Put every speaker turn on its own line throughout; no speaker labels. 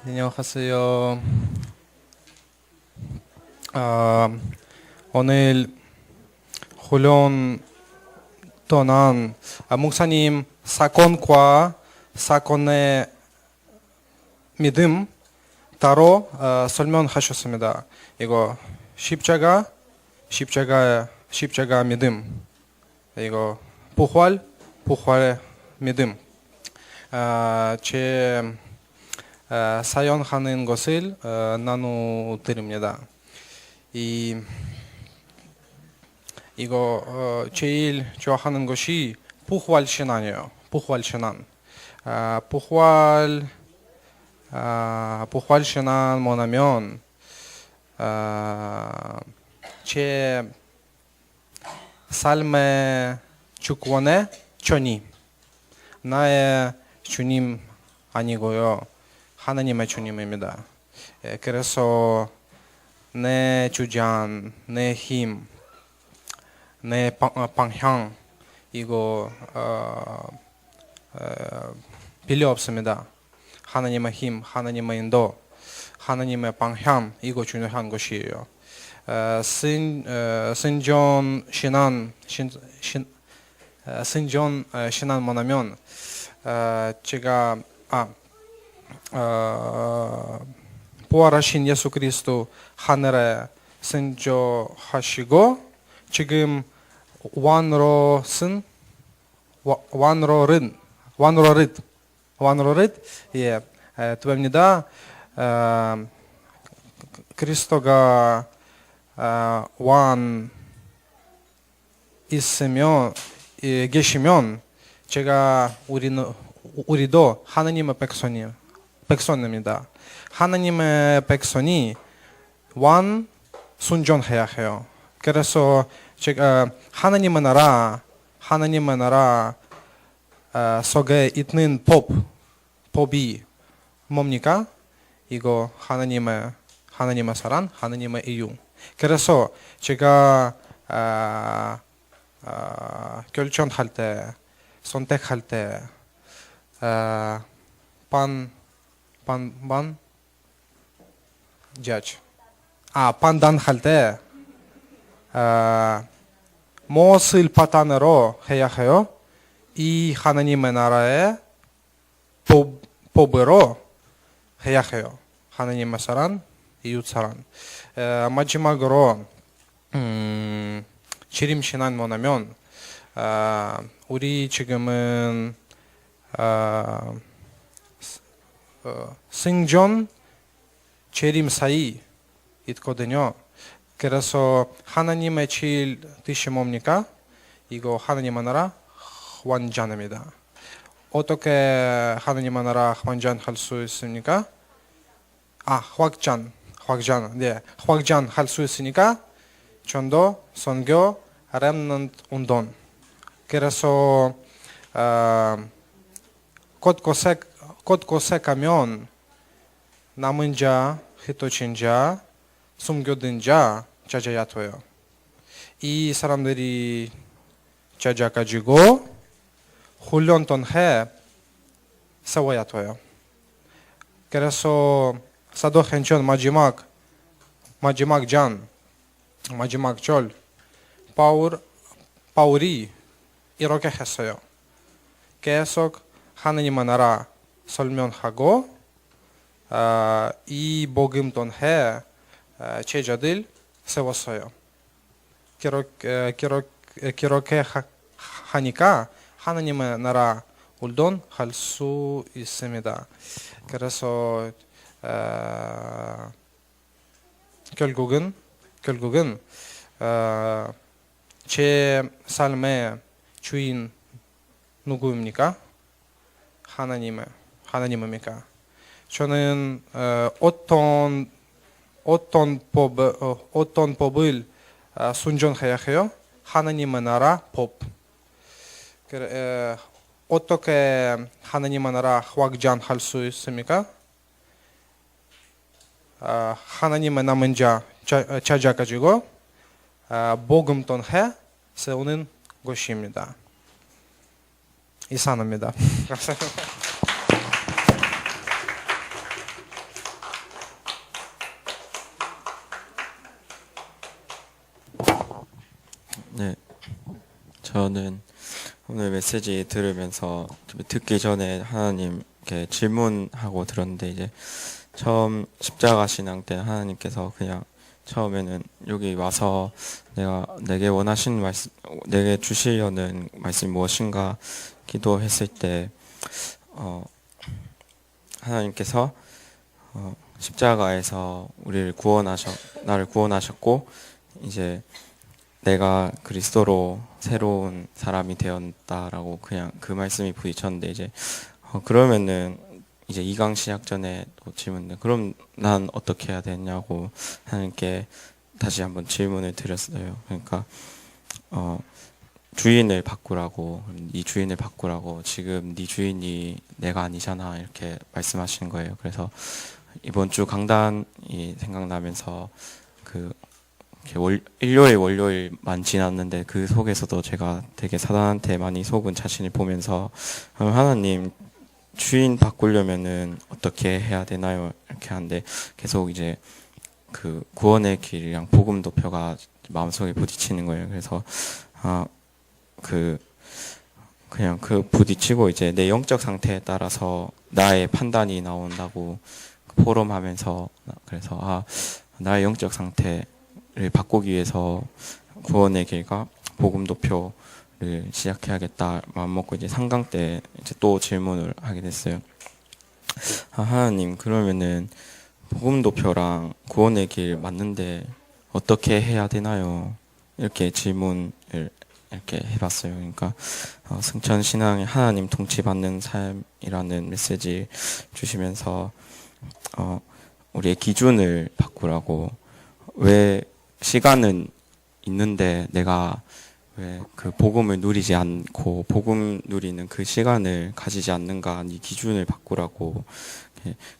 안녕하세요. 오늘 훈련 떠난 목사님 사건과 사건의 믿음 따로 설명하셨습니다. 이거 십자가 믿음, 이거 부활의 믿음. 제 사용하는 것을 나눠드립니다. 이거 제일 좋아하는 것이 부활신앙이에요. 부활신앙. 부활신앙 뭐냐면 제 삶의 주권의 주님, 나의 주님 아니고요. 하나님의 주님입니다. 그래서 내 주장, 내 힘, 내 방향 이거 필요 없습니다. 하나님의 힘, 하나님의 인도, 하나님의 방향 이거 중요한 것이에요. 신전 신앙 뭐냐면 제가 부활하신 예수 그리스도 하늘에 승조하시고 지금 완로릇 예, 됩니다. 그리스도가 왕 있으면 계시면 제가 우리도 하나님의 백성입니다. 하나님의 백성이 왕 순종해야 해요. 그래서 제가 하나님의 나라 속에 있는 법이 뭡니까? 이거 하나님의 사랑, 하나님의 이유. 그래서 제가 결정할 때, 선택할 때 판단할 때 무엇을 바탕으로 해야 해요? 이 하나님의 나라의 법으로 해야 해요. 하나님의 사랑, 이웃 사랑. 마지막으로 재림신앙 뭐냐면 우리 지금은 생존, 재림 사이 있거든요. 그래서 하나님의 제일 뜻이 뭡니까? 이거 하나님의 나라 완전입니다. 어떻게 하나님의 나라 완전할 수 있습니까? 확장할 수 있으니까 전도, 선교, 렘넌트 운동. 그래서 곳곳에 가면 남은 자, 흩어진 자, 숨겨둔 자 찾아야 돼요. 이 사람들이 찾아가지고 훈련 통해 세워야 돼요. 그래서 사도행전 마지막 절 바울이 이렇게 했어요. 계속 하나님의 나라 설명하고 이 복음 통해 제자들 세웠어요. 그렇게 하니까 하나님의 나라 운동할 수 있습니다. 그래서 결국은 제 삶의 주인 누구입니까? 하나님입니까? 저는 어떤 법을 순종해야 해요? 하나님의 나라 법. 어떻게 하나님의 나라 확장할 수 있습니까? 하나님의 남은 자 찾아가지고 복음 통해 세우는 것입니다. 이상입니다.
저는 오늘 메시지 들으면서 듣기 전에 하나님께 질문하고 들었는데, 이제 처음 십자가 신앙 때 하나님께서 그냥 처음에는 여기 와서 내게 원하시는 말씀, 내게 주시려는 말씀이 무엇인가 기도했을 때, 하나님께서 십자가에서 나를 구원하셨고, 이제 내가 그리스도로 새로운 사람이 되었다라고 그냥 그 말씀이 부딪혔는데, 이제 그러면은 이제 2강 시작 전에 또 질문인데, 그럼 난 어떻게 해야 되냐고 하나님께 다시 한번 질문을 드렸어요. 그러니까 주인을 바꾸라고, 네 주인을 바꾸라고, 지금 네 주인이 내가 아니잖아, 이렇게 말씀하시는 거예요. 그래서 이번 주 강단이 생각나면서 일요일 월요일만 지났는데, 그 속에서도 제가 되게 사단한테 많이 속은 자신을 보면서, 하나님, 주인 바꾸려면은 어떻게 해야 되나요? 이렇게 하는데, 계속 이제 그 구원의 길이랑 복음 도표가 마음속에 부딪히는 거예요. 그래서 그냥 부딪히고, 이제 내 영적 상태에 따라서 나의 판단이 나온다고 포럼하면서, 그래서 나의 영적 상태를 바꾸기 위해서 구원의 길과 복음 도표를 시작해야겠다 마음 먹고, 이제 3강 때 이제 또 질문을 하게 됐어요. 하나님, 그러면은 복음 도표랑 구원의 길 맞는데 어떻게 해야 되나요? 이렇게 질문을 이렇게 해봤어요. 그러니까 승천 신앙의 하나님 통치받는 삶이라는 메시지 주시면서 우리의 기준을 바꾸라고, 왜 시간은 있는데 내가 왜 그 복음을 누리지 않고 복음 누리는 그 시간을 가지지 않는가, 이 기준을 바꾸라고.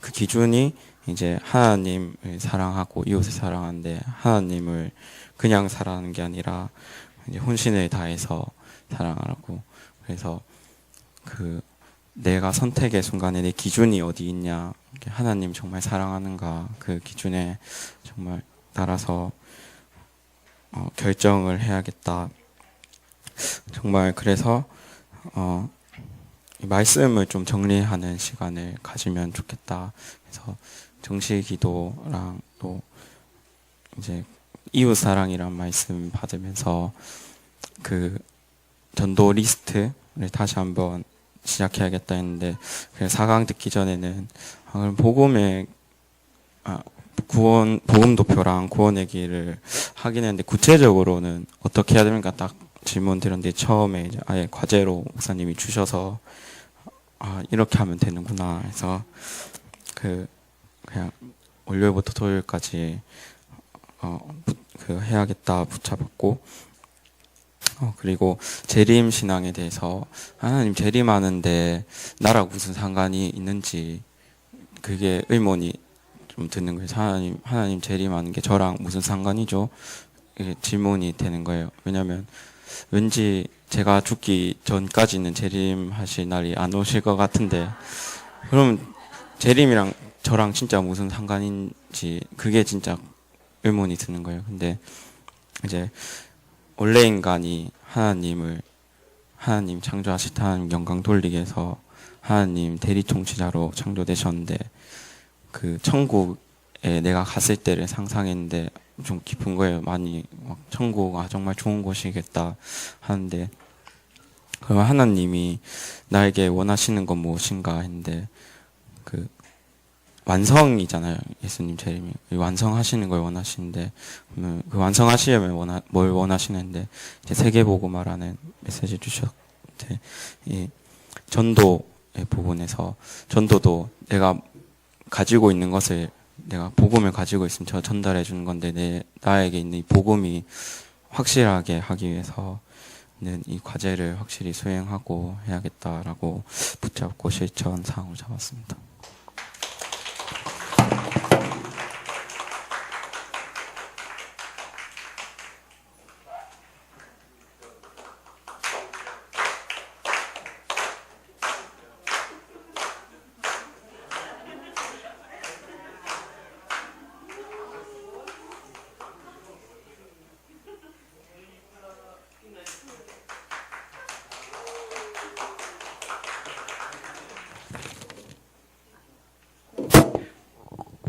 그 기준이 이제 하나님을 사랑하고 이웃을 사랑하는데, 하나님을 그냥 사랑하는 게 아니라 이제 혼신을 다해서 사랑하라고. 그래서 내가 선택의 순간에 내 기준이 어디 있냐, 하나님 정말 사랑하는가, 그 기준에 정말 따라서 결정을 해야겠다. 정말 그래서 이 말씀을 좀 정리하는 시간을 가지면 좋겠다. 그래서 정시 기도랑 또 이제 이웃 사랑이란 말씀 받으면서 그 전도 리스트를 다시 한번 시작해야겠다 했는데, 그래서 4강 듣기 전에는 그럼 복음 도표랑 구원의 길을 하긴 했는데, 구체적으로는 어떻게 해야 됩니까? 딱 질문 드렸는데, 처음에 이제 아예 과제로 목사님이 주셔서 이렇게 하면 되는구나 해서 그냥 월요일부터 토요일까지 해야겠다 붙잡았고, 그리고 재림 신앙에 대해서 하나님 재림하는데 나랑 무슨 상관이 있는지, 그게 의문이 좀 드는 거예요. 하나님 재림하는 게 저랑 무슨 상관이죠? 이게 질문이 되는 거예요. 왜냐면 왠지 제가 죽기 전까지는 재림하실 날이 안 오실 것 같은데, 그럼 재림이랑 저랑 진짜 무슨 상관인지, 그게 진짜 의문이 드는 거예요. 근데 이제 원래 인간이 하나님 창조하실 하나님 영광 돌리기 위해서 하나님 대리 통치자로 창조되셨는데, 그 천국에 내가 갔을 때를 상상했는데 좀 깊은 거예요. 많이 천국 정말 좋은 곳이겠다 하는데, 그럼 하나님이 나에게 원하시는 건 무엇인가 했는데, 그 완성이잖아요. 예수님 재림이 완성하시는 걸 원하시는데, 그 완성하시려면 뭘 원하시는데, 이제 세계복음화라는 메시지 주셨는데, 이 전도의 부분에서, 전도도 내가 가지고 있는 것을, 내가 복음을 가지고 있으면 저 전달해 주는 건데, 나에게 있는 이 복음이 확실하게 하기 위해서는 이 과제를 확실히 수행하고 해야겠다라고 붙잡고 실천 사항을 잡았습니다.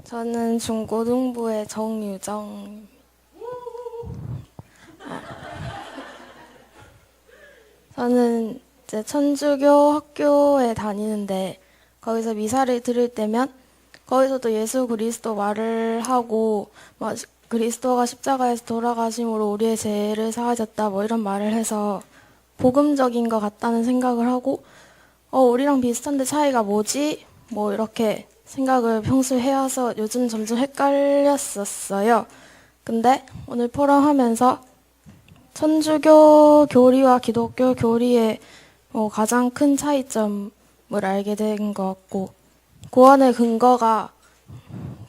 저는 중고등부의 정유정. 저는 이제 천주교 학교에 다니는데 거기서 미사를 들을 때면 거기서도 예수 그리스도 말을 하고 뭐 그리스도가 십자가에서 돌아가심으로 우리의 죄를 사하셨다 뭐 이런 말을 해서 복음적인 것 같다는 생각을 하고 우리랑 비슷한데 차이가 뭐지? 뭐 이렇게 생각을 평소에 해와서 요즘 점점 헷갈렸었어요. 근데 오늘 포럼하면서 천주교 교리와 기독교 교리의 가장 큰 차이점을 알게 된 것 같고, 구원의 근거가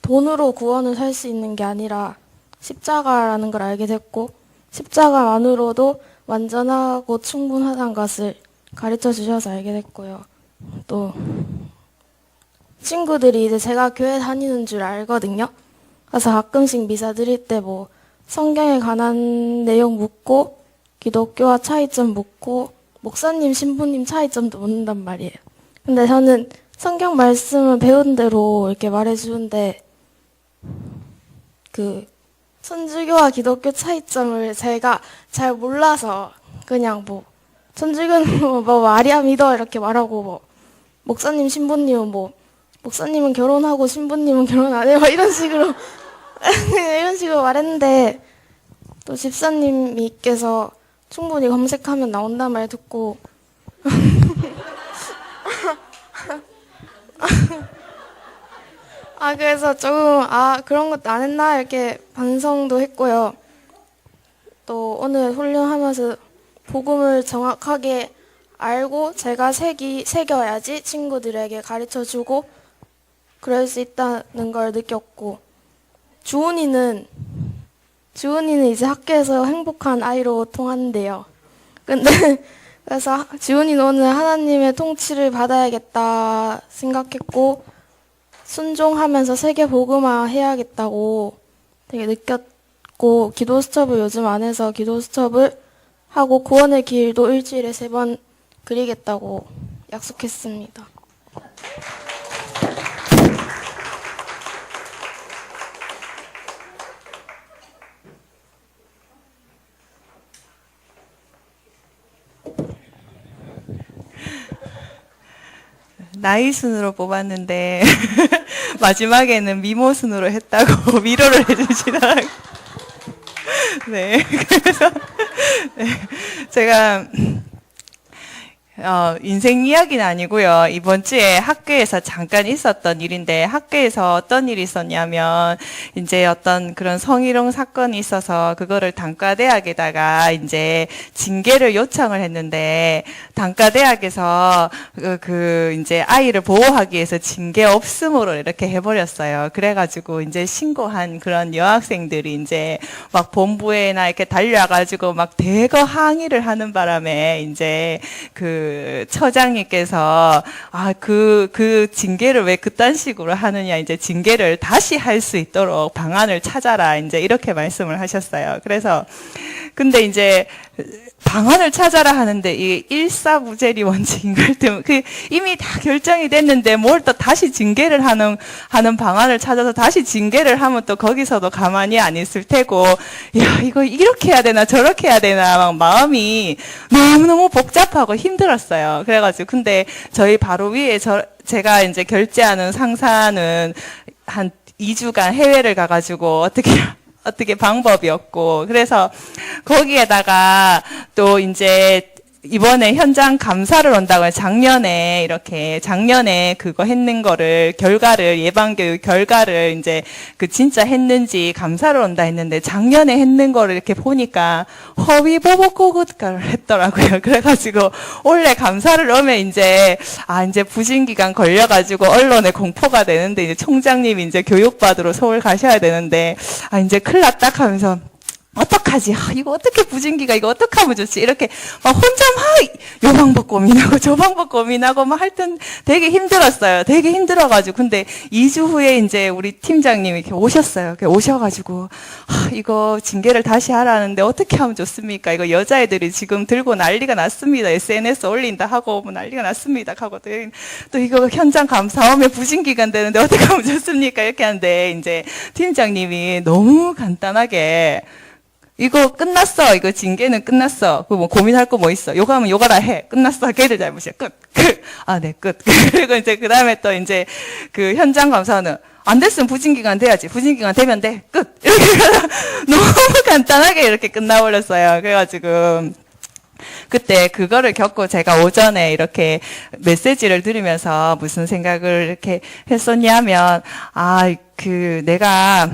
돈으로 구원을 살 수 있는 게 아니라 십자가라는 걸 알게 됐고, 십자가만으로도 완전하고 충분하다는 것을 가르쳐 주셔서 알게 됐고요. 또 친구들이 이제 제가 교회 다니는 줄 알거든요. 그래서 가끔씩 미사 드릴 때 뭐 성경에 관한 내용 묻고 기독교와 차이점 묻고 목사님, 신부님 차이점도 묻는단 말이에요. 근데 저는 성경 말씀을 배운 대로 이렇게 말해주는데 그 천주교와 기독교 차이점을 제가 잘 몰라서 그냥 뭐 천주교는 뭐 마리아 믿어 이렇게 말하고 뭐 목사님, 신부님은 뭐 목사님은 결혼하고 신부님은 결혼 안 해요 이런 식으로 이런 식으로 말했는데 또 집사님께서 충분히 검색하면 나온다는 말 듣고 그래서 조금 그런 것도 안 했나 이렇게 반성도 했고요. 또 오늘 훈련하면서 복음을 정확하게 알고 제가 새겨야지 친구들에게 가르쳐주고 그럴 수 있다는 걸 느꼈고, 주은이는 이제 학교에서 행복한 아이로 통하는데요. 근데 그래서 주은이는 오늘 하나님의 통치를 받아야겠다 생각했고 순종하면서 세계 복음화 해야겠다고 되게 느꼈고, 기도 수첩을 요즘 안 해서 기도 수첩을 하고 구원의 길도 일주일에 3번 그리겠다고 약속했습니다.
나이 순으로 뽑았는데 마지막에는 미모 순으로 했다고 위로를 해주시더라고요. 네, 그래서 네, 제가 인생 이야기는 아니고요. 이번 주에 학교에서 잠깐 있었던 일인데, 학교에서 어떤 일이 있었냐면, 이제 어떤 그런 성희롱 사건이 있어서 그거를 단과대학에다가 이제 징계를 요청을 했는데, 단과대학에서 이제 아이를 보호하기 위해서 징계 없음으로 이렇게 해버렸어요. 그래가지고 이제 신고한 그런 여학생들이 이제 막 본부에나 이렇게 달려와가지고 막 대거 항의를 하는 바람에 이제 처장님께서 그 징계를 왜 그딴 식으로 하느냐, 이제 징계를 다시 할 수 있도록 방안을 찾아라, 이제 이렇게 말씀을 하셨어요. 그래서 근데 이제 방안을 찾아라 하는데 이 일사부재리 원칙인가 때문에 이미 다 결정이 됐는데 뭘 또 다시 징계를 하는 방안을 찾아서 다시 징계를 하면 또 거기서도 가만히 안 있을 테고, 야, 이거 이렇게 해야 되나 저렇게 해야 되나 막 마음이 너무너무 복잡하고 힘들었어요. 그래가지고 근데 저희 바로 위에 제가 이제 결제하는 상사는 한 2주간 해외를 가가지고 어떻게 방법이 없고, 그래서 거기에다가 또 이제 이번에 현장 감사를 온다고 해서 작년에 그거 했는 거를 예방교육 결과를 이제 진짜 했는지 감사를 온다 했는데, 작년에 했는 거를 이렇게 보니까 허위 보복 고급가를 했더라고요. 그래가지고 원래 감사를 오면 이제 부진기간 걸려가지고 언론에 공포가 되는데, 이제 총장님이 이제 교육받으러 서울 가셔야 되는데 이제 큰일 났다 하면서 어떡하지? 이거 어떻게 부진기가 이거 어떻게 하면 좋지? 이렇게 막 혼자 막 요 방법 고민하고 저 방법 고민하고 막 하여튼 되게 힘들었어요. 되게 힘들어가지고 근데 2주 후에 이제 우리 팀장님이 이렇게 오셨어요. 이렇게 오셔가지고 이거 징계를 다시 하라는데 어떻게 하면 좋습니까? 이거 여자애들이 지금 들고 난리가 났습니다. SNS 올린다 하고 뭐 난리가 났습니다. 하고 또 이거 현장 감사하면 부진기가 안 되는데 어떻게 하면 좋습니까? 이렇게 하는데 이제 팀장님이 너무 간단하게 이거 끝났어. 이거 징계는 끝났어. 그 뭐 고민할 거 뭐 있어. 요거 하면 요거라 해. 끝났어. 걔들 잘못이야. 끝. 아, 네, 끝. 그리고 이제 그 다음에 또 이제 그 현장 감사는 안 됐으면 부진기간 돼야지. 부진기간 되면 돼. 끝. 이렇게 너무 간단하게 이렇게 끝나버렸어요. 그래가지고 그때 그거를 겪고 제가 오전에 이렇게 메시지를 들으면서 무슨 생각을 이렇게 했었냐면, 내가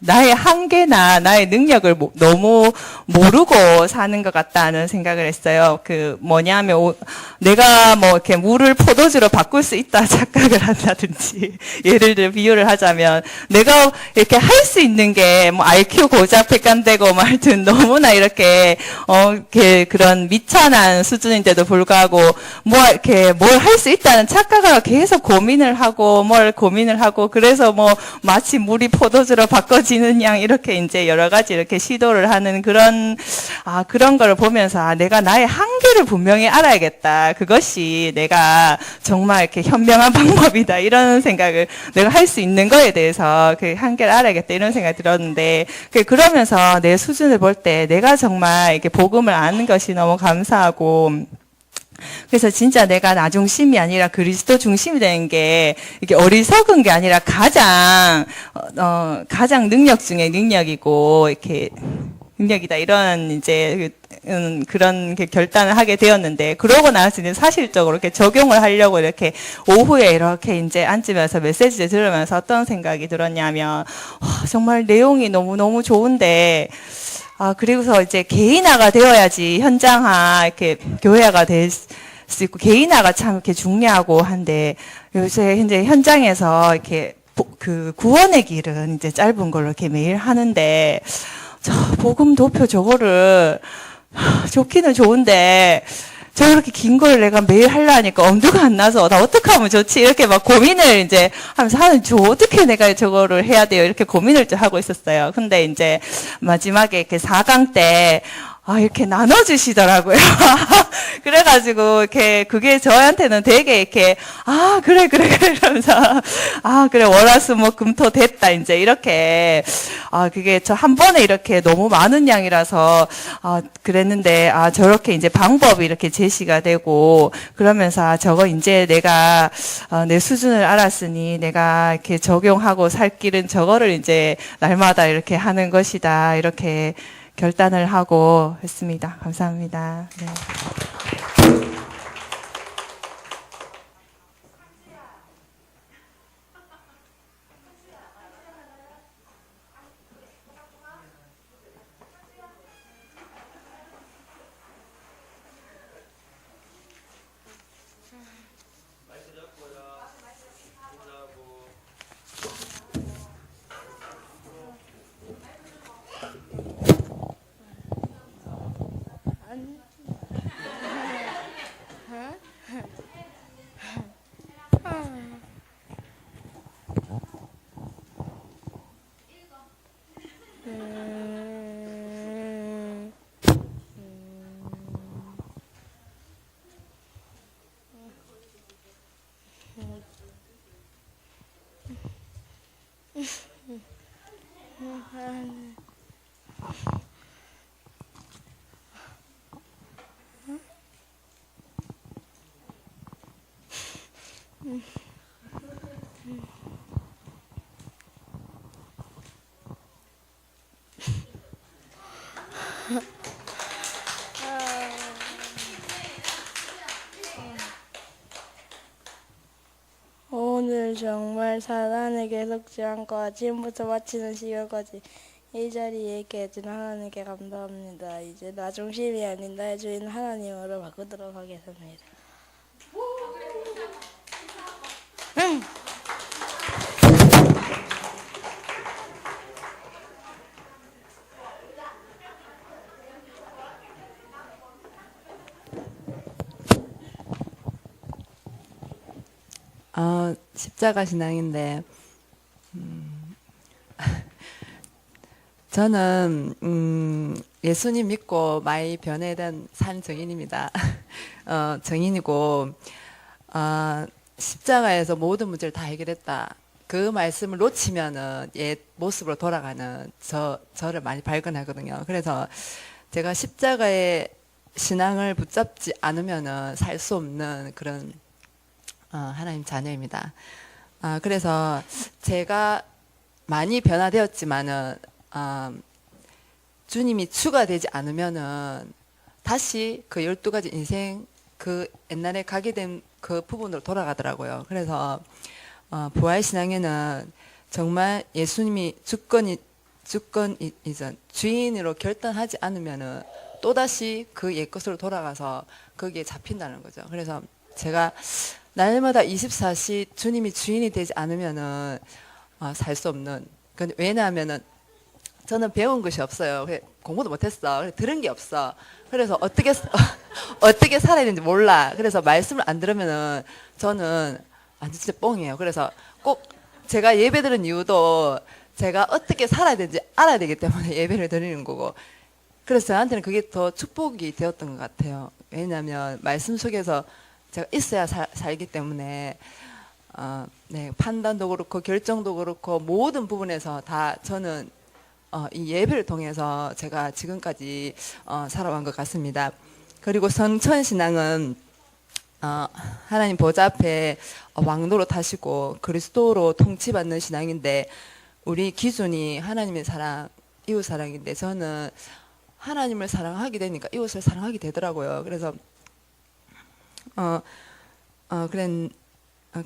나의 한계나 나의 능력을 너무 모르고 사는 것 같다는 생각을 했어요. 뭐냐면, 내가 뭐 이렇게 물을 포도주로 바꿀 수 있다 착각을 한다든지, 예를 들어 비유를 하자면, 내가 이렇게 할 수 있는 게 뭐 IQ 고작 백감되고 뭐 하여튼 너무나 이렇게, 그런 미천한 수준인데도 불구하고, 뭐 이렇게 뭘 할 수 있다는 착각을 하고 계속 고민을 하고, 그래서 뭐 마치 물이 포도주로 바꿔지는 양 이렇게 이제 여러 가지 이렇게 시도를 하는 그런 걸 보면서 내가 나의 한계를 분명히 알아야겠다. 그것이 내가 정말 이렇게 현명한 방법이다. 이런 생각을 내가 할 수 있는 거에 대해서 그 한계를 알아야겠다. 이런 생각이 들었는데 그러면서 내 수준을 볼 때 내가 정말 이렇게 복음을 아는 것이 너무 감사하고 그래서 진짜 내가 나 중심이 아니라 그리스도 중심이 되는 게 이게 어리석은 게 아니라 가장 능력 중에 능력이고 이렇게 능력이다 이런 이제 그런 결단을 하게 되었는데 그러고 나서 이제 사실적으로 이렇게 적용을 하려고 이렇게 오후에 이렇게 이제 앉으면서 메시지를 들으면서 어떤 생각이 들었냐면 정말 내용이 너무 좋은데. 그리고서 이제 개인화가 되어야지 현장화, 이렇게 교회화가 될 수 있고, 개인화가 참 이렇게 중요하고 한데, 요새 현재 현장에서 이렇게, 구원의 길은 이제 짧은 걸로 이렇게 매일 하는데, 복음 도표 저거를, 좋기는 좋은데, 저렇게 긴 걸 내가 매일 하려니까 엄두가 안 나서 나 어떻게 하면 좋지? 이렇게 막 고민을 이제 하면서 어떻게 내가 저거를 해야 돼요? 이렇게 고민을 좀 하고 있었어요. 근데 이제 마지막에 이렇게 4강 때 이렇게 나눠주시더라고요. 그래가지고, 그게 저한테는 되게 이렇게, 그래, 이러면서, 그래, 월화수목금토 됐다, 이제, 이렇게, 그게 저 한 번에 이렇게 너무 많은 양이라서, 그랬는데, 저렇게 이제 방법이 이렇게 제시가 되고, 그러면서, 저거 이제 내가, 내 수준을 알았으니, 내가 이렇게 적용하고 살 길은 저거를 이제, 날마다 이렇게 하는 것이다, 이렇게, 결단을 하고 했습니다. 감사합니다. 네.
오늘 정말 사단에게 속지 않고 아침부터 마치는 시간까지 이 자리에 있게 해준 하나님께 감사합니다. 이제 나 중심이 아닌 나의 주인 하나님으로 바꾸도록 하겠습니다.
십자가 신앙인데 저는 예수님 믿고 많이 변해된 산 증인입니다. 증인이고 십자가에서 모든 문제를 다 해결했다. 그 말씀을 놓치면은 옛 모습으로 돌아가는 저를 많이 발견하거든요. 그래서 제가 십자가의 신앙을 붙잡지 않으면은 살 수 없는 그런 하나님 자녀입니다. 그래서 제가 많이 변화되었지만은 주님이 추가되지 않으면은 다시 그 12가지 인생 그 옛날에 가게 된 그 부분으로 돌아가더라고요. 그래서 부활 신앙에는 정말 예수님이 주권 이전 주인으로 결단하지 않으면은 또 다시 그 옛 것으로 돌아가서 거기에 잡힌다는 거죠. 그래서 제가 날마다 24시 주님이 주인이 되지 않으면은 살 수 없는. 왜냐하면은 저는 배운 것이 없어요. 공부도 못했어. 들은 게 없어. 그래서 어떻게 살아야 되는지 몰라. 그래서 말씀을 안 들으면은 저는 진짜 뻥이에요. 그래서 꼭 제가 예배 드는 이유도 제가 어떻게 살아야 되는지 알아야 되기 때문에 예배를 드리는 거고. 그래서 저한테는 그게 더 축복이 되었던 것 같아요. 왜냐하면 말씀 속에서 제가 있어야 살기 때문에 네, 판단도 그렇고 결정도 그렇고 모든 부분에서 다 저는 이 예배를 통해서 제가 지금까지 살아온 것 같습니다. 그리고 성천신앙은 하나님 보좌 앞에 왕도로 타시고 그리스도로 통치받는 신앙인데 우리 기준이 하나님의 사랑, 이웃 사랑인데 저는 하나님을 사랑하게 되니까 이웃을 사랑하게 되더라고요. 그래서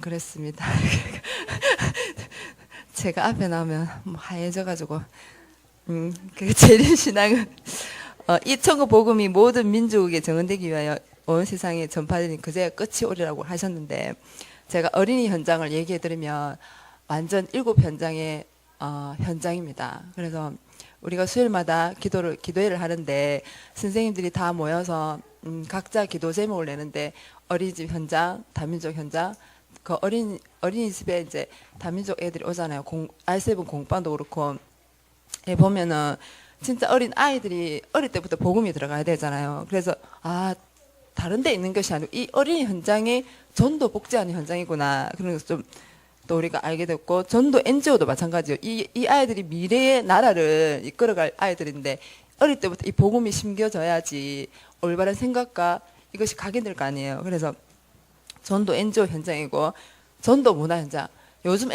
그랬습니다. 제가 앞에 나오면 하얘져가지고 그 재림신앙은 이 천국 복음이 모든 민족에게 정언되기 위하여 온 세상에 전파되니 그제야 끝이 오리라고 하셨는데 제가 어린이 현장을 얘기해드리면 완전 7현장의 현장입니다. 그래서 우리가 수요일마다 기도회를 하는데 선생님들이 다 모여서 각자 기도 제목을 내는데 어린이집 현장, 다민족 현장, 그 어린이집에 이제 다민족 애들이 오잖아요. R7 공방도 그렇고 보면은 진짜 어린 아이들이 어릴 때부터 복음이 들어가야 되잖아요. 그래서 다른 데 있는 것이 아니고 이 어린이 현장이 전도 복지하는 현장이구나. 그런 것을 좀 또 우리가 알게 됐고 전도 NGO도 마찬가지예요. 이 아이들이 미래의 나라를 이끌어갈 아이들인데 어릴 때부터 이 복음이 심겨져야지 올바른 생각과 이것이 각인될 거 아니에요. 그래서 전도 NGO 현장이고 전도 문화 현장. 요즘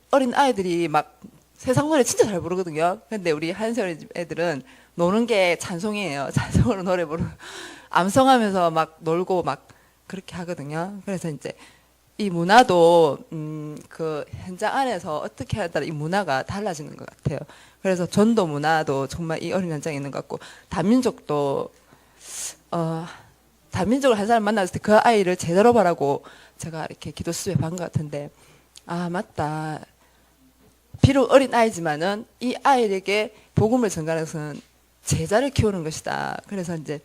어린 아이들이 막 세상 노래 진짜 잘 부르거든요. 근데 우리 한세월 애들은 노는 게 찬송이에요. 찬송으로 노래 부르고 암송하면서 막 놀고 막 그렇게 하거든요. 그래서 이제 이 문화도 그 현장 안에서 어떻게 하에 따라 이 문화가 달라지는 것 같아요. 그래서 전도 문화도 정말 이 어린 현장에 있는 것 같고 다민족도 다민족을 한 사람 만났을 때 그 아이를 제대로 보라고 제가 이렇게 기도 수업에 반 것 같은데 맞다. 비록 어린 아이지만은 이 아이에게 복음을 전가하는 것은 제자를 키우는 것이다. 그래서 이제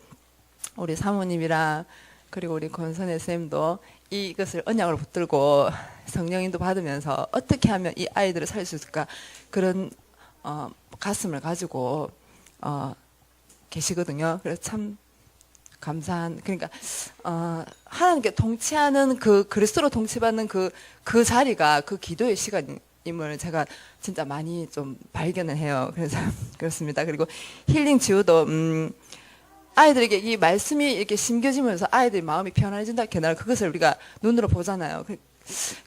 우리 사모님이랑 그리고 우리 권선혜 쌤도 이것을 언약으로 붙들고 성령인도 받으면서 어떻게 하면 이 아이들을 살릴 수 있을까 그런 가슴을 가지고 계시거든요. 그래서 참 감사한 그러니까 하나님께 통치하는 그 그리스도로 통치받는 그 자리가 그 기도의 시간임을 제가 진짜 많이 좀 발견을 해요. 그래서 그렇습니다. 그리고 힐링 지우도 아이들에게 이 말씀이 이렇게 심겨지면서 아이들의 마음이 편안해진다 캐나라 그것을 우리가 눈으로 보잖아요.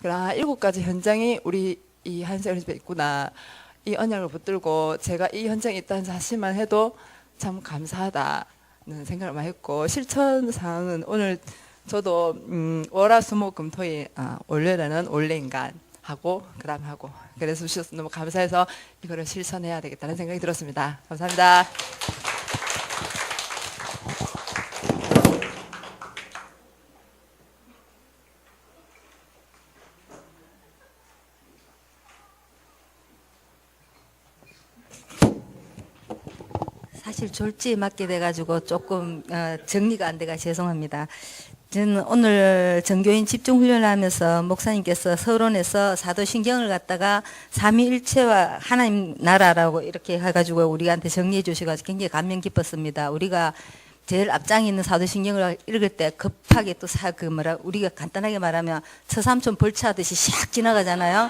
7가지 현장이 우리 이 한세월 집에 있구나. 이 언약을 붙들고 제가 이 현장에 있다는 사실만 해도 참 감사하다는 생각을 많이 했고 실천 사항은 오늘 저도 월화수목금토일 월요일에는 원래인간 하고 그다음 하고 그래서 주셔서 너무 감사해서 이거를 실천해야 되겠다는 생각이 들었습니다. 감사합니다.
사실 졸지에 맞게 돼가지고 조금 정리가 안 돼가 죄송합니다. 저는 오늘 전교인 집중훈련을 하면서 목사님께서 서론에서 사도신경을 갖다가 삼위일체와 하나님 나라라고 이렇게 해가지고 우리한테 정리해 주셔가지고 굉장히 감명 깊었습니다. 우리가 제일 앞장에 있는 사도신경을 읽을 때 급하게 또 우리가 간단하게 말하면 처삼촌 벌초하듯이 샥 지나가잖아요.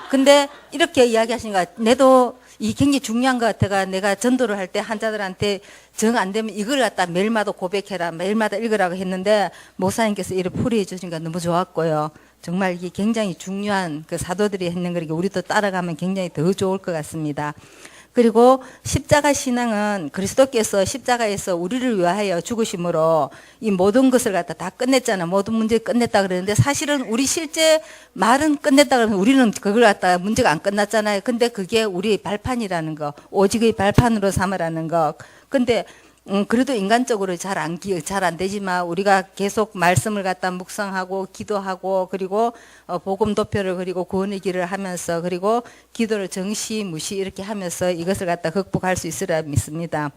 근데 이렇게 이야기하시니까 내도 이 굉장히 중요한 것 같아가 내가 전도를 할 때 환자들한테 정 안 되면 이걸 갖다 매일마다 고백해라, 매일마다 읽으라고 했는데 목사님께서 이렇게 풀이해 주시니까 너무 좋았고요. 정말 이게 굉장히 중요한 그 사도들이 했는 거니까 우리도 따라가면 굉장히 더 좋을 것 같습니다. 그리고 십자가 신앙은 그리스도께서 십자가에서 우리를 위하여 죽으심으로 이 모든 것을 갖다 다 끝냈잖아요. 모든 문제 끝냈다 그러는데 사실은 우리 실제 말은 끝냈다 그러면 우리는 그걸 갖다가 문제가 안 끝났잖아요. 근데 그게 우리의 발판이라는 거, 오직의 발판으로 삼으라는 거. 근데 그래도 인간적으로 잘 안 되지만 우리가 계속 말씀을 갖다 묵상하고 기도하고 그리고 복음 도표를 그리고 구원의 길을 하면서 그리고 기도를 정시무시 이렇게 하면서 이것을 갖다 극복할 수 있으리라 믿습니다.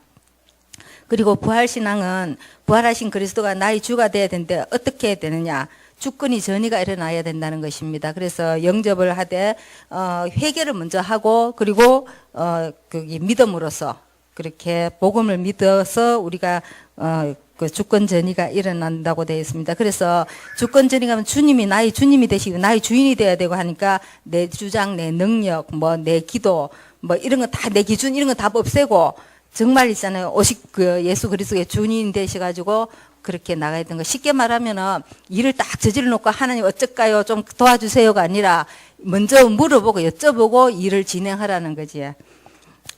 그리고 부활신앙은 부활하신 그리스도가 나의 주가 돼야 되는데 어떻게 해야 되느냐. 주권이 전이가 일어나야 된다는 것입니다. 그래서 영접을 하되 회개를 먼저 하고 그리고 믿음으로써 그렇게 복음을 믿어서 우리가 그 주권 전이가 일어난다고 되어 있습니다. 그래서 주권 전이가 하면 주님이 나의 주님이 되시고 나의 주인이 되어야 되고 하니까 내 주장, 내 능력, 뭐 내 기도, 뭐 이런 거 다 내 기준 이런 거 다 없애고 정말 있잖아요. 예수 그리스도의 주인 되셔가지고 그렇게 나가야 되는 거. 쉽게 말하면은 일을 딱 저질러 놓고 하나님 어쩔까요? 좀 도와주세요가 아니라 먼저 물어보고 여쭤보고 일을 진행하라는 거지.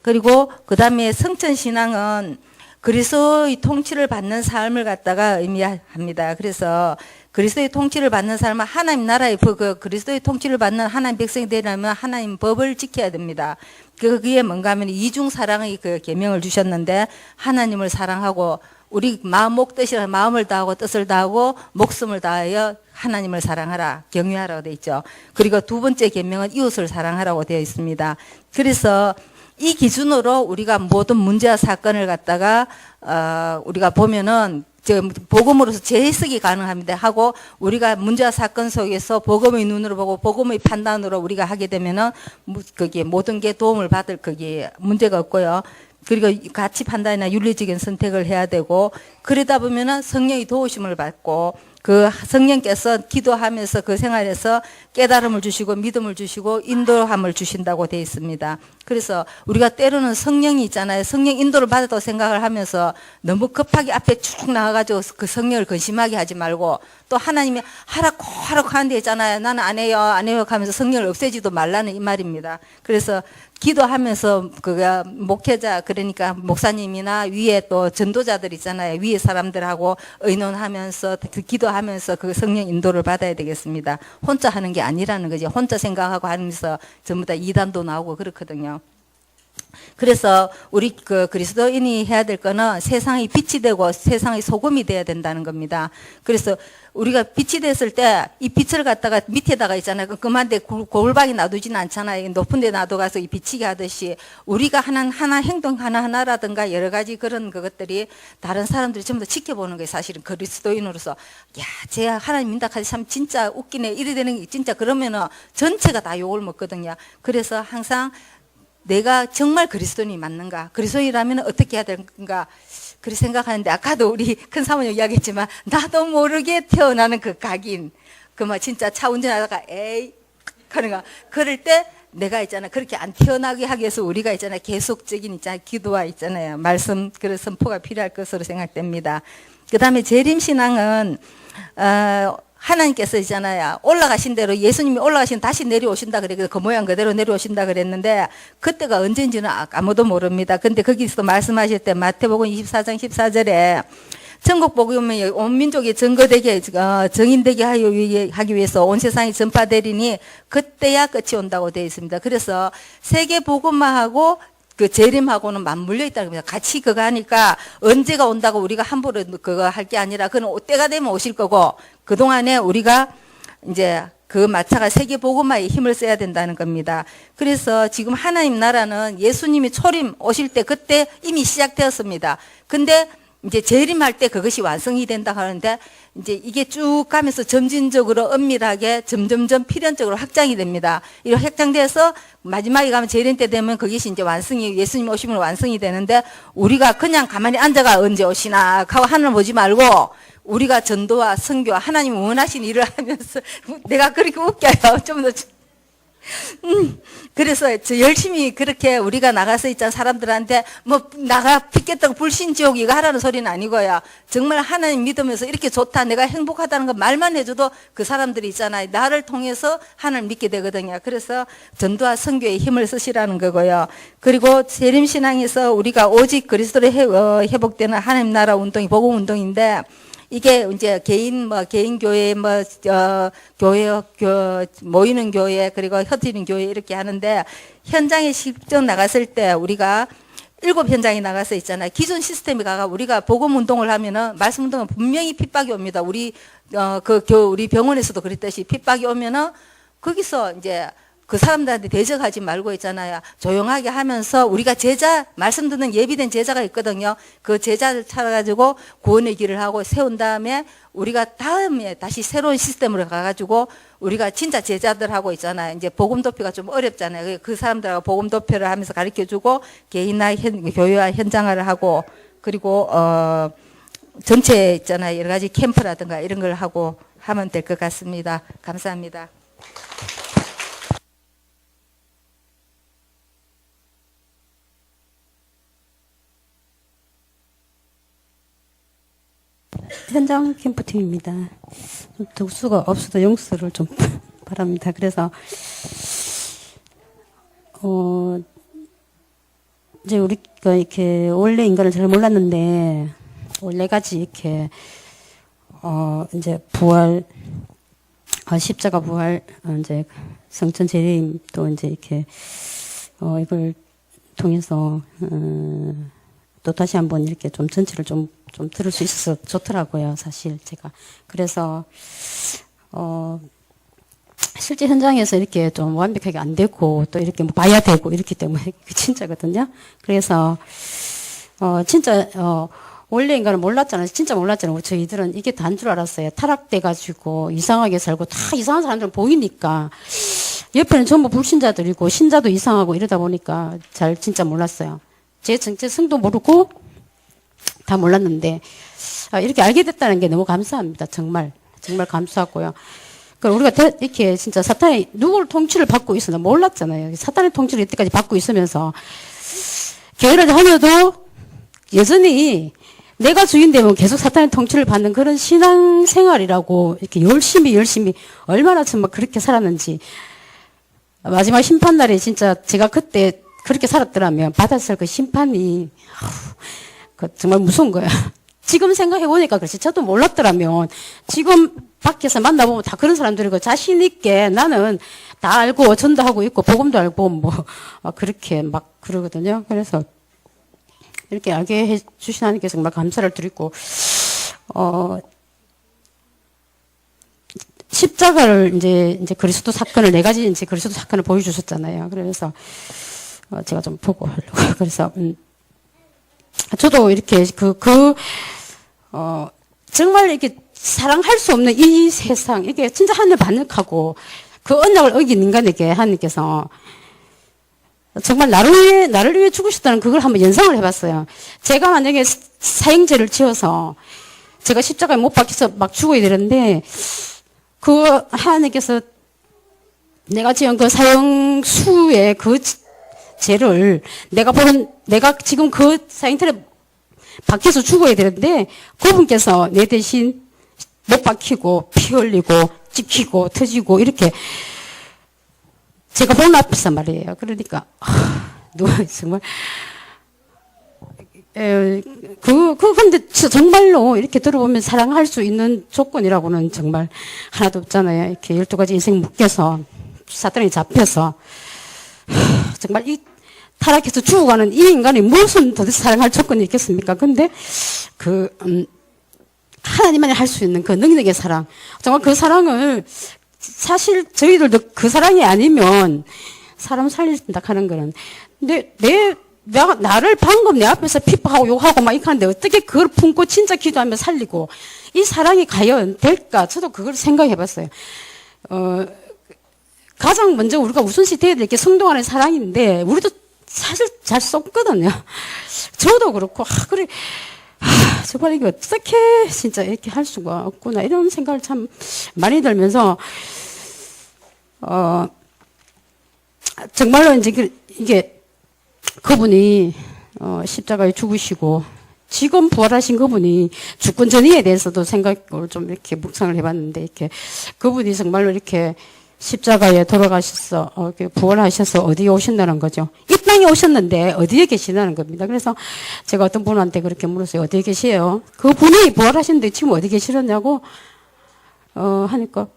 그리고 그 다음에 성천신앙은 그리스도의 통치를 받는 삶을 갖다가 의미합니다. 그래서 그리스도의 통치를 받는 삶은 하나님 나라의 그리스도의 통치를 받는 하나님 백성이 되려면 하나님 법을 지켜야 됩니다. 그게 뭔가 하면 이중 사랑의 그 계명을 주셨는데 하나님을 사랑하고 우리 마음 목 뜻이라 마음을 다하고 뜻을 다하고 목숨을 다하여 하나님을 사랑하라 경유하라고 되어 있죠. 그리고 두 번째 계명은 이웃을 사랑하라고 되어 있습니다. 그래서 이 기준으로 우리가 모든 문제와 사건을 갖다가 우리가 보면은 복음으로서 재해석이 가능합니다. 하고 우리가 문제와 사건 속에서 복음의 눈으로 보고 복음의 판단으로 우리가 하게 되면은 그게 모든 게 도움을 받을 그게 문제가 없고요. 그리고 가치 판단이나 윤리적인 선택을 해야 되고 그러다 보면은 성령의 도우심을 받고 그 성령께서 기도하면서 그 생활에서 깨달음을 주시고 믿음을 주시고 인도함을 주신다고 되어 있습니다. 그래서 우리가 때로는 성령이 있잖아요. 성령 인도를 받았다고 생각을 하면서 너무 급하게 앞에 쭉 나가가지고 그 성령을 근심하게 하지 말고 또 하나님이 하라고 하는데 있잖아요. 나는 안 해요 하면서 성령을 없애지도 말라는 이 말입니다. 그래서 기도하면서 그가 목회자 그러니까 목사님이나 위에 또 전도자들 있잖아요. 위에 사람들하고 의논하면서 기도하면서 그 성령 인도를 받아야 되겠습니다. 혼자 하는 게 아니라는 거지. 혼자 생각하고 하면서 전부 다 이단도 나오고 그렇거든요. 그래서 우리 그 그리스도인이 해야 될 거는 세상의 빛이 되고 세상의 소금이 돼야 된다는 겁니다. 그래서 우리가 빛이 됐을 때 이 빛을 갖다가 밑에다가 있잖아요. 그만데 골방에 놔두지는 않잖아요. 높은 데 놔둬가서 이 비치게 하듯이 우리가 하는 행동 하나하나라든가 여러 가지 그런 것들이 다른 사람들이 전부 다 지켜보는 거예요. 사실은 그리스도인으로서 야, 쟤 하나님 민다카지 참 진짜 웃기네. 이래 되는 게 진짜 그러면은 전체가 다 욕을 먹거든요. 그래서 항상 내가 정말 그리스도인이 맞는가? 그리스도인이라면 어떻게 해야 되는가? 그렇게 생각하는데 아까도 우리 큰 사모님 이야기했지만 나도 모르게 태어나는 그 각인 진짜 차 운전하다가 에이 하는 거 그럴 때 내가 있잖아 그렇게 안 태어나게 하기 위해서 우리가 있잖아 계속적인 기도와 있잖아요 말씀 그런 선포가 필요할 것으로 생각됩니다. 그 다음에 재림신앙은 하나님께서 있잖아요. 올라가신 대로 예수님이 올라가신 다시 내려오신다 그래. 그 모양 그대로 내려오신다 그랬는데 그때가 언제인지는 아무도 모릅니다. 근데 거기서 말씀하실 때 마태복음 24장 14절에 천국 복음이 온 민족이 증거되게 정인되게 하기 위해서 온 세상이 전파되리니 그때야 끝이 온다고 되어 있습니다. 그래서 세계 복음화하고 그 재림하고는 맞물려 있다는 겁니다. 같이 그거 하니까 언제가 온다고 우리가 함부로 그거 할 게 아니라 그는 때가 되면 오실 거고 그동안에 우리가 이제 그 마차가 세계 복음화에 힘을 써야 된다는 겁니다. 그래서 지금 하나님 나라는 예수님이 초림 오실 때 그때 이미 시작되었습니다. 근데 이제 재림할 때 그것이 완성이 된다 하는데 이제 이게 쭉 가면서 점진적으로 엄밀하게 점점점 필연적으로 확장이 됩니다. 이렇게 확장돼서 마지막에 가면 재림 때 되면 그것이 이제 완성이 예수님 오시면 완성이 되는데 우리가 그냥 가만히 앉아가 언제 오시나 하고 하늘 보지 말고 우리가 전도와 선교와 하나님 원하신 일을 하면서 내가 그렇게 웃겨요. 좀 더 그래서 저 열심히 그렇게 우리가 나가서 있잖아 사람들한테 뭐 나가 핏겠다고 불신지옥 이거 하라는 소리는 아니고요. 정말 하나님 믿으면서 이렇게 좋다 내가 행복하다는 거 말만 해줘도 그 사람들이 있잖아요. 나를 통해서 하나님 믿게 되거든요. 그래서 전도와 선교에 힘을 쓰시라는 거고요. 그리고 재림신앙에서 우리가 오직 그리스도로 회복되는 하나님 나라 운동이 복음 운동인데 이게 이제 개인 교회 교회 모이는 교회 그리고 흩어지는 교회 이렇게 하는데 현장에 직접 나갔을 때 우리가 7현장에 나가서 있잖아요. 기존 시스템에 가가 우리가 복음 운동을 하면은 말씀 운동은 분명히 핍박이 옵니다. 우리 우리 병원에서도 그랬듯이 핍박이 오면은 거기서 이제 그 사람들한테 대적하지 말고 있잖아요. 조용하게 하면서 우리가 제자, 말씀 듣는 예비된 제자가 있거든요. 그 제자를 찾아가지고 구원의 길을 하고 세운 다음에 우리가 다음에 다시 새로운 시스템으로 가가지고 우리가 진짜 제자들하고 있잖아요. 이제 복음 도표가 좀 어렵잖아요. 그 사람들하고 복음 도표를 하면서 가르쳐주고 개인화 교회와 현장화를 하고 그리고 전체 있잖아요. 여러 가지 캠프라든가 이런 걸 하고 하면 될 것 같습니다. 감사합니다.
현장 캠프팀입니다. 좀 덕수가 없어도 용서를 좀 바랍니다. 그래서 이제 우리가 이렇게 원래 인간을 잘 몰랐는데 원래 같이 이렇게 이제 부활 십자가 부활 이제 성천 재림 또 이제 이렇게 이걸 통해서 또 다시 한번 이렇게 좀 전체를 좀 들을 수 있어서 좋더라고요, 사실 제가. 그래서, 실제 현장에서 이렇게 좀 완벽하게 안 되고, 또 이렇게 뭐 봐야 되고, 이렇기 때문에, 진짜거든요. 그래서, 진짜, 원래 인간은 몰랐잖아요. 진짜 몰랐잖아요. 저희들은 이게 단 줄 알았어요. 타락돼가지고, 이상하게 살고, 다 이상한 사람들은 보이니까, 옆에는 전부 불신자들이고, 신자도 이상하고 이러다 보니까, 진짜 몰랐어요. 제 정체 성도 모르고, 다 몰랐는데 이렇게 알게 됐다는 게 너무 감사합니다. 정말 감사하고요. 그리고 우리가 이렇게 진짜 사탄이 누구를 통치를 받고 있었나 몰랐잖아요. 사탄의 통치를 이때까지 받고 있으면서 교회를 다녀도 여전히 내가 주인 되면 계속 사탄의 통치를 받는 그런 신앙생활이라고 이렇게 열심히 얼마나 정말 그렇게 살았는지 마지막 심판날에 진짜 제가 그때 그렇게 살았더라면 받았을 그 심판이 정말 무서운 거야. 지금 생각해보니까 그렇지. 저도 몰랐더라면 지금 밖에서 만나보면 다 그런 사람들이고 자신 있게 나는 다 알고 전도하고 있고 복음도 알고 뭐 그렇게 막 그러거든요. 그래서 이렇게 알게 해주신 하나님께 정말 감사를 드리고 십자가를 이제 그리스도 사건을 4가지 이제 그리스도 사건을 보여주셨잖아요. 그래서 제가 좀 보고 하려고 그래서 저도 이렇게 정말 이렇게 사랑할 수 없는 이 세상, 이게 진짜 하늘 반역하고 그 언약을 어긴 인간에게 하나님께서 정말 나를 위해 죽으셨다는 그걸 한번 연상을 해봤어요. 제가 만약에 사형제를 지어서 제가 십자가에 못 박혀서 막 죽어야 되는데 그 하나님께서 내가 지은 그 사형수의 그 죄를 내가 지금 그 사형틀에 박혀서 죽어야 되는데 그분께서 내 대신 못 박히고 피 흘리고 찍히고 터지고 이렇게 제가 보는 앞에서 말이에요. 그러니까 누가 정말 근데 정말로 이렇게 들어보면 사랑할 수 있는 조건이라고는 정말 하나도 없잖아요. 이렇게 12가지 인생 묶여서 사탄에 잡혀서 정말 이 타락해서 죽어가는 이 인간이 무슨 도대체 사랑할 조건이 있겠습니까? 근데 하나님만이 할 수 있는 그 능력의 사랑, 정말 그 사랑을 사실 저희들도 그 사랑이 아니면 사람 살린다 하는 거는 근데 나를 방금 내 앞에서 핍박하고 욕하고 막 이렇게 하는데 어떻게 그걸 품고 진짜 기도하며 살리고 이 사랑이 과연 될까? 저도 그걸 생각해 봤어요. 가장 먼저 우리가 우선시 돼야 될 게 성도 간의 사랑인데 우리도 사실 잘 쏟거든요. 저도 그렇고 그래 정말 이거 어떻게 진짜 이렇게 할 수가 없구나 이런 생각을 참 많이 들면서 정말로 이제 이게 그분이 십자가에 죽으시고 지금 부활하신 그분이 주권 전의에 대해서도 생각을 좀 이렇게 묵상을 해봤는데 이렇게 그분이 정말로 이렇게 십자가에 돌아가셔서 이렇게 부활하셔서 어디에 오신다는 거죠. 이 땅에 오셨는데 어디에 계시다는 겁니다. 그래서 제가 어떤 분한테 그렇게 물었어요. 어디에 계세요? 그 분이 부활하셨는데 지금 어디 계시느냐고 하니까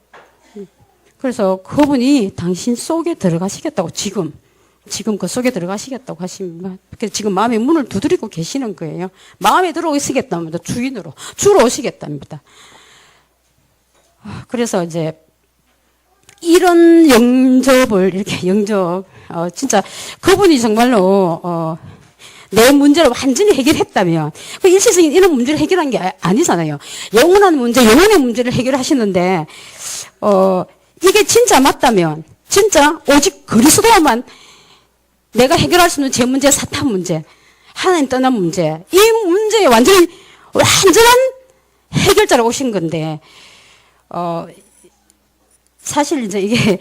그래서 그분이 당신 속에 들어가시겠다고 지금 그 속에 들어가시겠다고 하십니다. 그래서 지금 마음의 문을 두드리고 계시는 거예요. 마음에 들어오시겠답니다. 주로 오시겠답니다. 그래서 이제 이런 영접을 이렇게 진짜 그분이 정말로 내 문제를 완전히 해결했다면 그 일시적인 이런 문제를 해결한 게 아니잖아요. 영원한 문제, 영혼의 문제를 해결하시는데 이게 진짜 맞다면 진짜 오직 그리스도만 내가 해결할 수 있는 제 문제, 사탄 문제, 하나님 떠난 문제, 이 문제에 완전한 해결자로 오신 건데 사실 이제 이게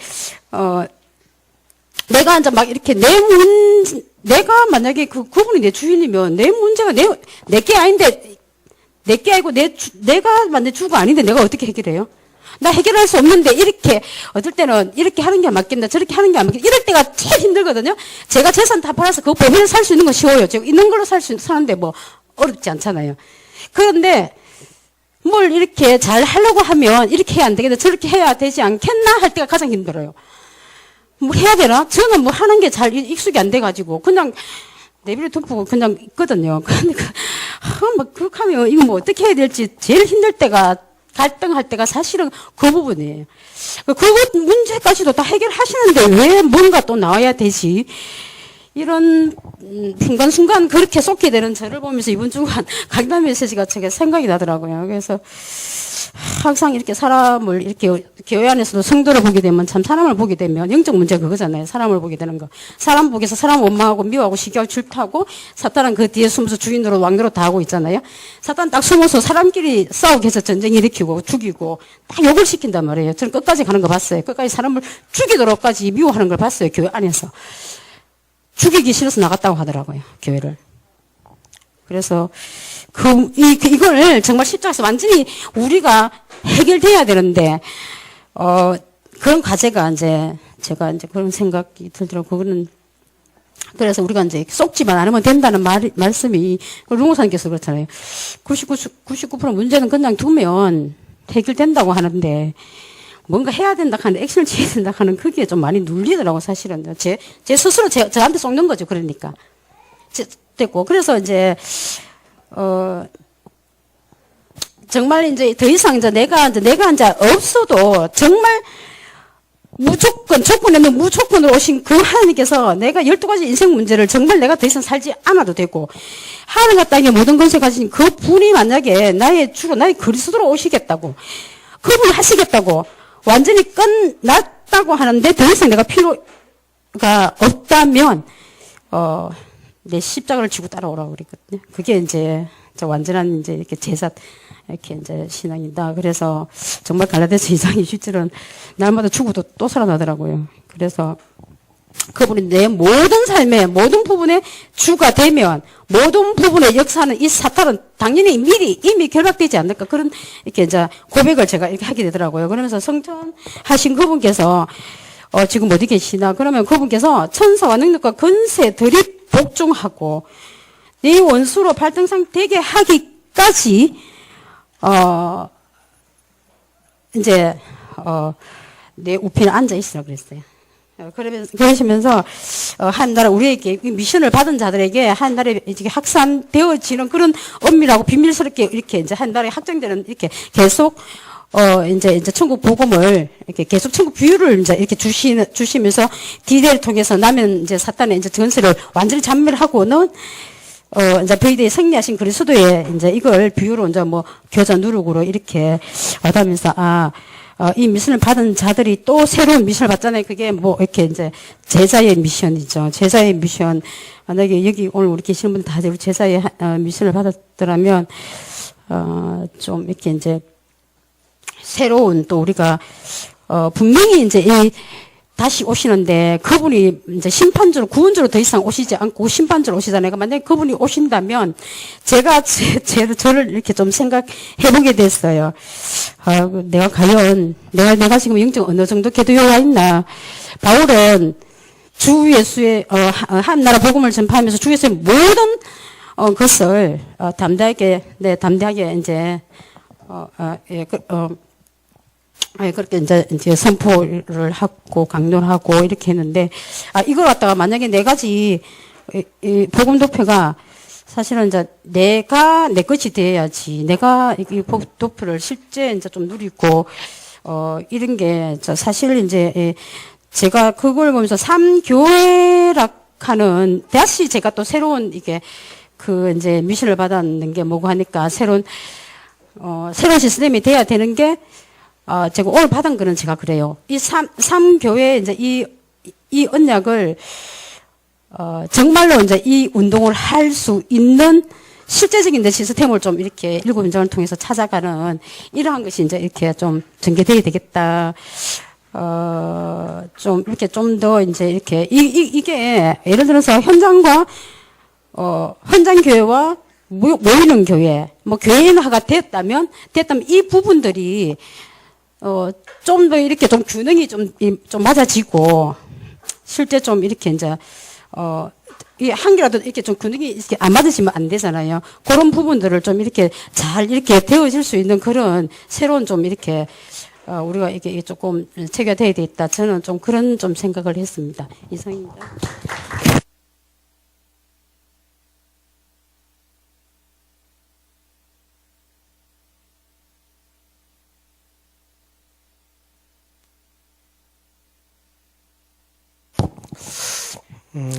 내가 이제 막 이렇게 내가 만약에 그분이 내 주인이면 내 문제가 내게 아닌데 내게 아니고 내가 만든 주가 아닌데 내가 어떻게 해결해요? 나 해결할 수 없는데 이렇게 어떨 때는 이렇게 하는 게 맞겠나 저렇게 하는 게 안 맞겠나 이럴 때가 제일 힘들거든요. 제가 재산 다 팔아서 그거 보면 살 수 있는 건 쉬워요. 제가 있는 걸로 사는데 뭐 어렵지 않잖아요. 그런데 뭘 이렇게 잘 하려고 하면 이렇게 해야 안 되겠다 저렇게 해야 되지 않겠나 할 때가 가장 힘들어요. 뭐 해야 되나? 저는 뭐 하는 게 잘 익숙이 안 돼가지고 그냥 내비를 덮고 그냥 있거든요. 그러니까 뭐 그렇게 하면 이거 뭐 어떻게 해야 될지 제일 힘들 때가 갈등할 때가 사실은 그 부분이에요. 그 문제까지도 다 해결하시는데 왜 뭔가 또 나와야 되지? 이런 순간순간 그렇게 쏟게 되는 저를 보면서 이번 주간 강단 메시지가 제게 생각이 나더라고요. 그래서 항상 이렇게 사람을 이렇게 교회 안에서도 성도를 보게 되면 참 사람을 보게 되면 영적 문제가 그거잖아요. 사람을 보게 되는 거. 사람 보기에서 사람 원망하고 미워하고 시기하고 질투하고 사탄은 그 뒤에 숨어서 주인으로 왕노로 다 하고 있잖아요. 사탄 딱 숨어서 사람끼리 싸우게 해서 전쟁 일으키고 죽이고 딱 욕을 시킨단 말이에요. 저는 끝까지 가는 거 봤어요. 끝까지 사람을 죽이도록까지 미워하는 걸 봤어요. 교회 안에서. 죽이기 싫어서 나갔다고 하더라고요. 교회를. 그래서 이걸 정말 십자가에서 완전히 우리가 해결돼야 되는데 그런 과제가 이제 제가 이제 그런 생각이 들더라고요. 그거는 그래서 우리가 이제 쏙지만 않으면 된다는 말씀이 룽호사님께서 그렇잖아요. 99% 문제는 그냥 두면 해결된다고 하는데 뭔가 해야 된다 하는 액션을 취해야 된다 하는 그게 좀 많이 눌리더라고 사실은 제 스스로 저한테 속는 거죠. 그러니까 됐고 그래서 이제 정말 이제 더 이상 이제 내가 이제 없어도 정말 조건에 무조건으로 오신 그 하나님께서 내가 12가지 인생 문제를 정말 내가 더 이상 살지 않아도 되고 하늘과 땅의 모든 권세 가진 그 분이 만약에 나의 주로 나의 그리스도로 오시겠다고 그분이 하시겠다고 완전히 끝났다고 하는데 더 이상 내가 필요가 없다면 내 십자가를 지고 따라오라고 그랬거든요. 그게 이제 완전한 이제 이렇게 제사 이렇게 이제 신앙이다. 그래서 정말 갈라디아서 2장 20절은 날마다 죽어도 또 살아나더라고요. 그래서 그분이 내 모든 삶의 모든 부분에 주가 되면 모든 부분에 역사하는 이 사탄은 당연히 이미 결박되지 않을까 그런 이렇게 이제 고백을 제가 이렇게 하게 되더라고요. 그러면서 성천하신 그분께서 지금 어디 계시나 그러면 그분께서 천사와 능력과 권세들이 복종하고 네 원수로 발등상 되게 하기까지 이제 내 우편에 앉아 있으라고 그랬어요. 그러시면서 하나님 우리에게 미션을 받은 자들에게 하나님 나라에 확산되어지는 그런 엄밀하고 비밀스럽게 이렇게 이제 하나님 나라에 확장되는 이렇게 계속 이제 천국 복음을 이렇게 계속 천국 비유를 이제 이렇게 주시면서 디데이를 통해서 나면 이제 사탄의 이제 전세를 완전히 잔멸하고는 이제 베이드에 승리하신 그리스도의 이제 이걸 비유로 이제 뭐 교자 누룩으로 이렇게 하다면서 이 미션을 받은 자들이 또 새로운 미션을 받잖아요. 그게 뭐 이렇게 이제 제자의 미션이죠. 제자의 미션. 만약에 여기 오늘 우리 계시는 분들 다들 제자의 미션을 받았더라면 좀 이렇게 이제 새로운 또 우리가 분명히 이제 다시 오시는데 그분이 이제 심판주로 구원주로 더 이상 오시지 않고 심판주로 오시잖아요. 그러니까 만약에 그분이 오신다면 제가 저를 이렇게 좀 생각해보게 됐어요. 내가 과연 내가 지금 영적 어느 정도 계도효가 있나? 바울은 주 예수의 한 나라 복음을 전파하면서 주 예수의 모든 것을 담대하게 이제 그렇게 이제 선포를 하고 강론을 하고 이렇게 했는데 이걸 갖다가 만약에 네 가지 이 복음 도표가 사실은 이제 내가 내 것이 돼야지 내가 이 복음 도표를 실제 이제 좀 누리고 이런 게 사실 이제 제가 그걸 보면서 삼교회락하는 다시 제가 또 새로운 이게 그 이제 미션을 받았는 게 뭐고 하니까 새로운 시스템이 돼야 되는 게 제가 오늘 받은 거는 제가 그래요. 이 삼교회 이제 이 언약을 정말로 이제 이 운동을 할 수 있는 실제적인 시스템을 좀 이렇게 일곱 인장을 통해서 찾아가는 이러한 것이 이제 이렇게 좀 전개돼야 되겠다. 좀 이렇게 좀 더 이제 이렇게 이게 예를 들어서 현장 교회와 모이는 교회, 뭐 교회화가 됐다면 이 부분들이 좀 더 이렇게 좀 균형이 좀 맞아지고, 실제 좀 이렇게 이제, 이 한 개라도 이렇게 좀 균형이 이렇게 안 맞으시면 안 되잖아요. 그런 부분들을 좀 이렇게 잘 이렇게 되어질 수 있는 그런 새로운 좀 이렇게, 우리가 이게 조금 체계돼야 되겠다. 저는 좀 그런 좀 생각을 했습니다. 이상입니다.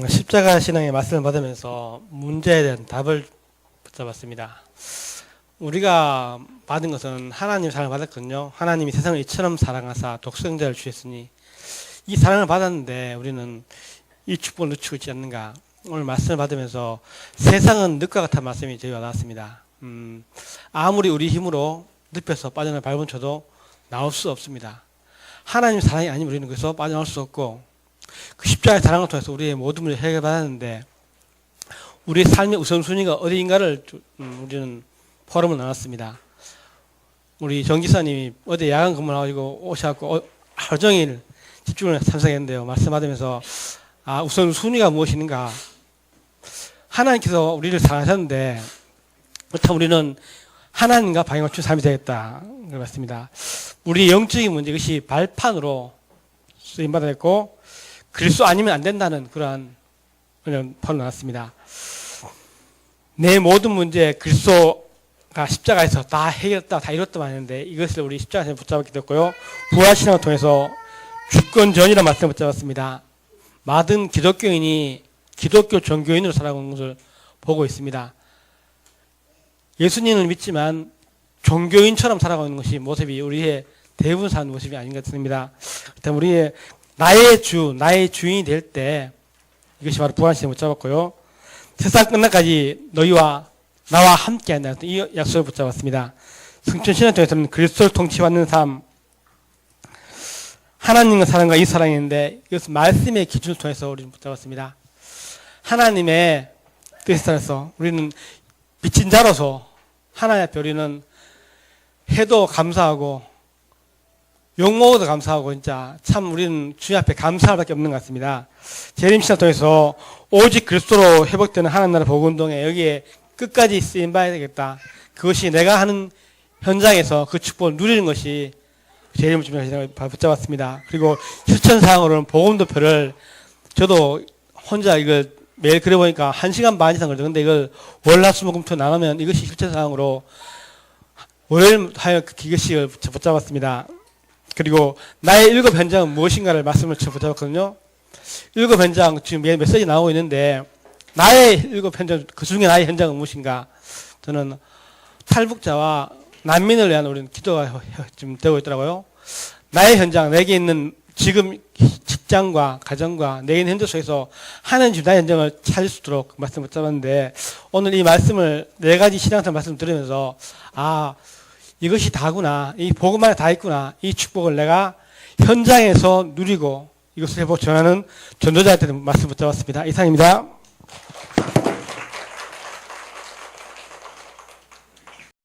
십자가 신앙의 말씀을 받으면서 문제에 대한 답을 붙잡았습니다. 우리가 받은 것은 하나님 사랑을 받았거든요. 하나님이 세상을 이처럼 사랑하사 독생자를 주셨으니 이 사랑을 받았는데 우리는 이 축복을 놓치고 있지 않는가. 오늘 말씀을 받으면서 세상은 늪과 같은 말씀이 저희가 나왔습니다. 아무리 우리 힘으로 늪에서 빠져나갈 밟은 쳐도 나올 수 없습니다. 하나님 사랑이 아니면 우리는 거기서 빠져나올 수 없고, 그 십자가의 사랑을 통해서 우리의 모든 문제를 해결받았는데 우리의 삶의 우선순위가 어디인가를 우리는 포럼을 나눴습니다. 우리 정 기사님이 어제 야간 근무하고 오셔갖고 하루 종일 집중을 참석했는데요. 말씀받으면서 우선순위가 무엇인가. 하나님께서 우리를 사랑하셨는데 그렇다면 우리는 하나님과 방향을 맞춘 삶이 되겠다. 그렇습니다. 우리 영적인 문제, 이것이 발판으로 쓰임받아 있고 그리스도 아니면 안 된다는 그러한 포럼을 나눴습니다. 내 모든 문제 그리스도가 십자가에서 다 해결했다, 다 이뤘다만 했는데 이것을 우리 십자가에서 붙잡았게 됐고요. 부활신앙을 통해서 주권 전이라는 말씀을 붙잡았습니다. 모든 기독교인이 기독교 종교인으로 살아가는 것을 보고 있습니다. 예수님을 믿지만 종교인처럼 살아가는 것이 모습이 우리의 대부분 사는 모습이 아닌 것 같습니다. 그렇다면 우리의 나의 주인이 될 때 이것이 바로 부활신앙을 붙잡았고요. 세상 끝날까지 너희와 나와 함께 한다는 이 약속을 붙잡았습니다. 성천신앙을 통해서는 그리스도를 통치받는 삶, 하나님의 사랑과 이 사랑인데 이것은 말씀의 기준을 통해서 우리는 붙잡았습니다. 하나님의 뜻에 따라서 우리는 빚진 자로서 하나님 앞에 우리는 해도 감사하고 욕먹어도 감사하고 진짜 참 우리는 주님 앞에 감사할 밖에 없는 것 같습니다. 재림신앙을 통해서 오직 그리스도로 회복되는 하나님 나라 복음운동에 여기에 끝까지 쓰임받아야 되겠다. 그것이 내가 하는 현장에서 그 축복을 누리는 것이 재림을 준비하시는 걸 붙잡았습니다. 그리고 실천사항으로는 복음도표를 저도 혼자 이걸 매일 그려보니까 1시간 반 이상 걸리죠. 근데 이걸 월화수목금토 나누면 이것이 실천사항으로 월요일 하여 기계식을 붙잡았습니다. 그리고 나의 7 현장은 무엇인가를 말씀을 붙잡았거든요. 7 현장 지금 메시지 나오고 있는데 나의 7 현장, 그 중에 나의 현장은 무엇인가? 저는 탈북자와 난민을 위한 우리는 기도가 지금 되고 있더라고요. 나의 현장, 내게 있는 지금 직장과 가정과 내게 있는 현장 속에서 하나님 집 나의 현장을 찾을 수 있도록 말씀을 붙잡았는데 오늘 이 말씀을 4가지 신앙상 말씀을 들으면서 아, 이것이 다구나. 이 복음 안에 다 있구나. 이 축복을 내가 현장에서 누리고 이것을 전하는 전도자한테 말씀 붙잡았습니다. 이상입니다.